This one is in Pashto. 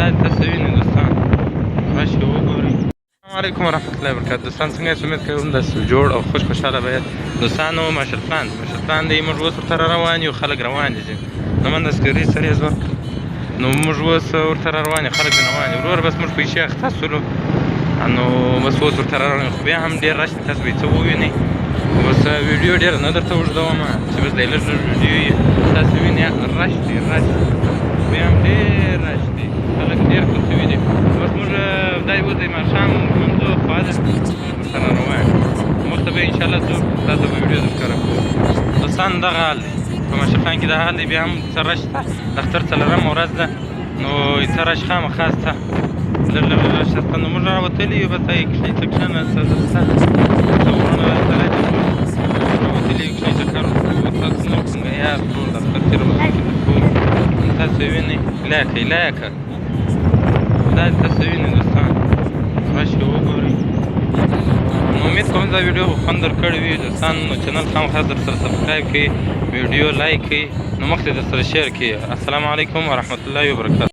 دا تاسو وینئ دوستان، راشئ وګورئ. السلام علیکم ورحمة الله وبرکاته. دوستان څنګه یاست؟ امید کوم داسې جوړ او خوشحاله به یاست. دوستانو مشرقان دی، موږ اوس ورته روان یو، خلک روان دي نو من د سکري سرې ځوان نو موږ اوس ورته روان یو، خلک روان دي ورور، بس موږ پیسې اخته سولو نو بس اوس ورته روان یو، خو بیا هم ډېر رش دی، تاسو به یې څه ووینئ. بس ویډیو ډېره نه درته اوږدومه چې بس دی لږ ویډیو یې تاسو وینئ. رش دی بیا هم ډېر رش دی، خلک ډېر کوڅوي دي. بس موږ دا اوس د ماښام لمانځه خوا ده، ورسره روان مخ ته به انشاءالله ځو، تاسو به ویډیو درښکاره کوو. دوستان دغه حال دی په مشرقان کې، دا حال دی. بیا هم څه رش شته، د اختر څلورمه ورځ ده نو څه رش خامخا شته، لږ رش شته. نو موږ راوتلي یو، بس کښېنئ څه کښېناسته څه ورونه راسره دي، راوتلي یو کښېنئ چکر وکړو. تاسو نور څنګه یاست؟ ټول د اختر تېروتنې ټول تاسو وینئ، لایکه دا تاسو وینئ دوستان، راشئ وګورئ. نو امید کوم دا ویډیو به خوند درکړی وي دوستان. نو چینل خامخا درسره سبسکرایب کړئ، ویډیو لایک کړئ، نو مخکې درسره شیر کړئ. السلام علیکم ورحمة الله وبرکاته.